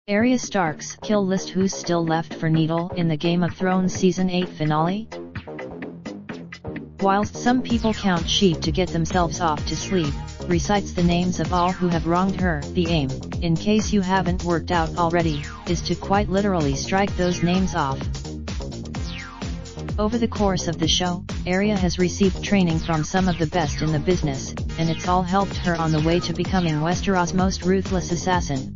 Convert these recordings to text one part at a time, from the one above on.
Arya Starks Kill List. Who's still left for Needle in the Game of Thrones Season 8 finale? Whilst some people count sheep to get themselves off to sleep, recites the names of all who have wronged her. The aim, in case you haven't worked out already, is to quite literally strike those names off. Over the course of the show, Arya has received training from some of the best in the business, and it's all helped her on the way to becoming Westeros' most ruthless assassin.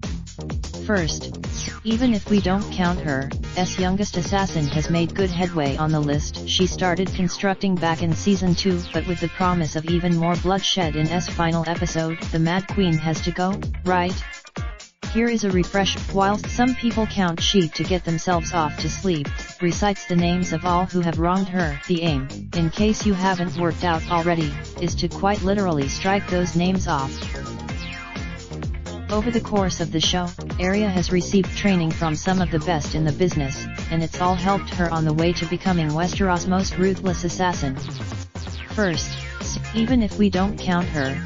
First, even if we don't count her, youngest assassin has made good headway on the list. She started constructing back in Season 2, but with the promise of even more bloodshed in final episode, the Mad Queen has to go, right? Here is a refresher. Whilst some people count sheep to get themselves off to sleep, recites the names of all who have wronged her. The aim, in case you haven't worked out already, is to quite literally strike those names off. Over the course of the show, Arya has received training from some of the best in the business, and it's all helped her on the way to becoming Westeros' most ruthless assassin. First, even if we don't count her,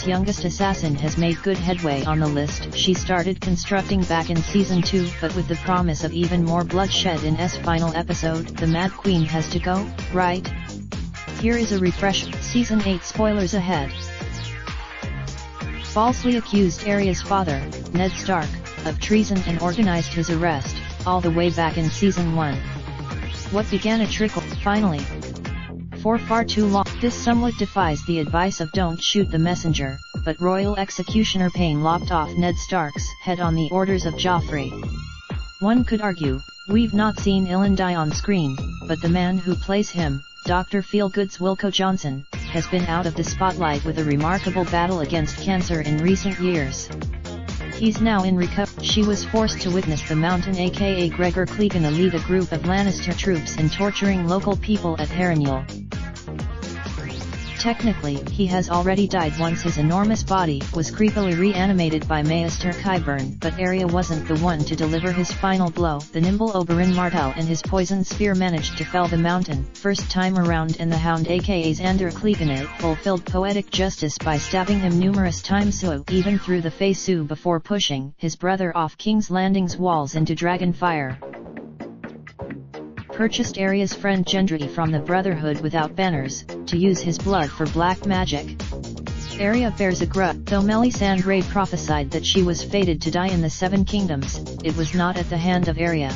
youngest assassin has made good headway on the list. She started constructing back in Season 2, but with the promise of even more bloodshed in final episode, the Mad Queen has to go, right? Here is a refresh. Season 8 spoilers ahead. Falsely accused Arya's father, Ned Stark, of treason and organized his arrest, all the way back in Season 1. What began a trickle, finally. For far too long, this somewhat defies the advice of don't shoot the messenger, but royal executioner Payne lopped off Ned Stark's head on the orders of Joffrey. One could argue, we've not seen Ilyn die on screen, but the man who plays him, Dr. Feelgood's Wilco Johnson, has been out of the spotlight with a remarkable battle against cancer in recent years. He's now in recovery. She was forced to witness the Mountain aka Gregor Clegane lead a group of Lannister troops in torturing local people at Harrenhal. Technically, he has already died once his enormous body was creepily reanimated by Maester Qyburn, but Arya wasn't the one to deliver his final blow. The nimble Oberyn Martell and his poison spear managed to fell the Mountain first time around, and the Hound aka Xander Clegane fulfilled poetic justice by stabbing him numerous times, so even through the Faesu before pushing his brother off King's Landing's walls into Dragonfire. Purchased Arya's friend Gendry from the Brotherhood without banners, to use his blood for black magic. Arya bears a grudge. Though Melisandre prophesied that she was fated to die in the Seven Kingdoms, it was not at the hand of Arya.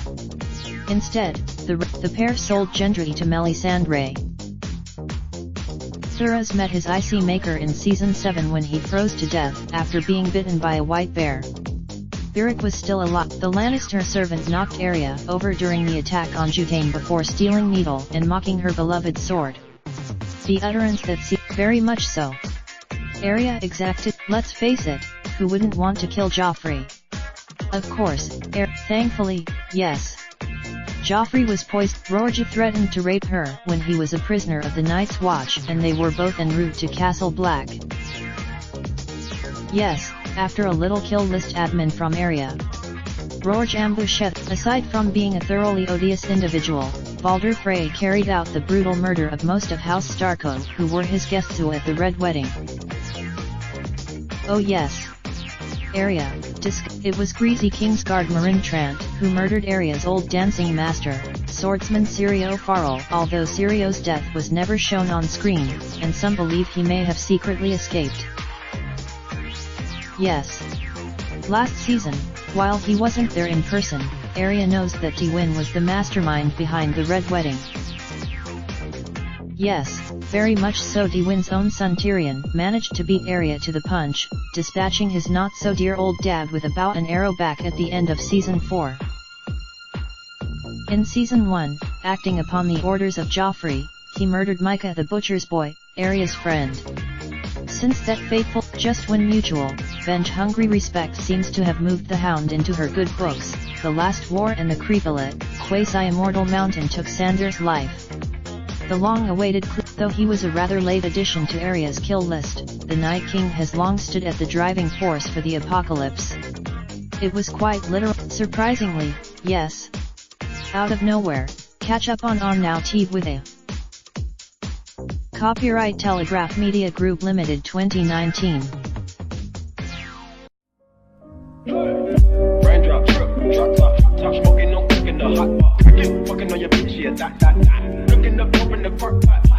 Instead, the pair sold Gendry to Melisandre. Thuras met his icy maker in Season 7 when he froze to death after being bitten by a white bear. Beric was still alive. The Lannister servant knocked Arya over during the attack on Jutane before stealing Needle and mocking her beloved sword. The utterance that very much so. Arya exacted. Let's face it, who wouldn't want to kill Joffrey? Of course, thankfully, yes. Joffrey was poisoned. Roger threatened to rape her when he was a prisoner of the Night's Watch, and they were both en route to Castle Black. Yes, after a little kill list admin from Arya. Roger ambushed. Aside from being a thoroughly odious individual, Balder Frey carried out the brutal murder of most of House Starko, who were his guests at the Red Wedding. Oh yes. Arya. It was greasy Kingsguard Marintrant who murdered Arya's old dancing master, swordsman Syrio Farrell, although Syrio's death was never shown on screen, and some believe he may have secretly escaped. Yes. Last season, while he wasn't there in person, Arya knows that Tywin was the mastermind behind the Red Wedding. Yes, very much so. Tywin's own son Tyrion managed to beat Arya to the punch, dispatching his not-so-dear old dad with a bow and arrow back at the end of Season 4. In Season 1, acting upon the orders of Joffrey, he murdered Micah the Butcher's Boy, Arya's friend. Since that fateful, just when mutual, venge-hungry respect seems to have moved the Hound into her good books, The Last War and the creepy-lit, quasi-immortal Mountain took Sandor's life. The long-awaited though he was a rather late addition to Arya's kill list, the Night King has long stood at the driving force for the apocalypse. It was quite literal. Surprisingly, yes. Out of nowhere, catch up on Now TV with a Copyright Telegraph Media Group Limited 2019. Raindrop, drop top smoking, no cooking the hot pot. Fucking on your bitch, yeah, that. Looking up, open the park pot.